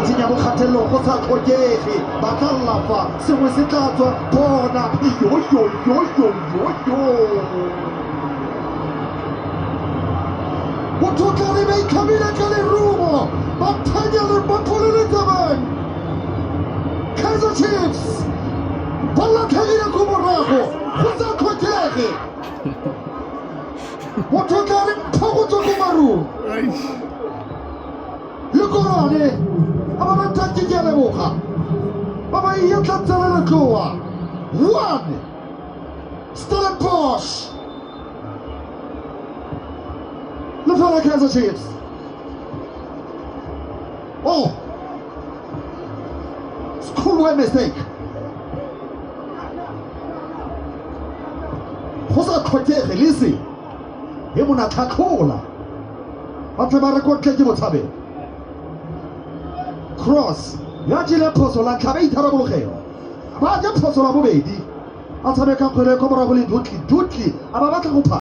tsenya bokgatelelo go sa tlhokege ba tla lafa sengwe se tla tswa bona motho tla re ba itlhamile ka lerumo ba thanya le bapole le tabang Kaizer Chiefs ba latlhegile ko morago go sa tlhokege motho tla re phagotso ko marung le korane a ba bataki ke a leboga ba ba ietla tsela le tloa 1 Stellenbosch le fela Kaizer Chiefs oh school mistake go sa tlhokege lese e mona tlhatlhola ba tle ba re ko tle ke botshabelo cross ya jile phoso la tlhabe itharabologelwa ba ja phoso la bobedi a tshameka kgwele ko morago le dutli a ba batla go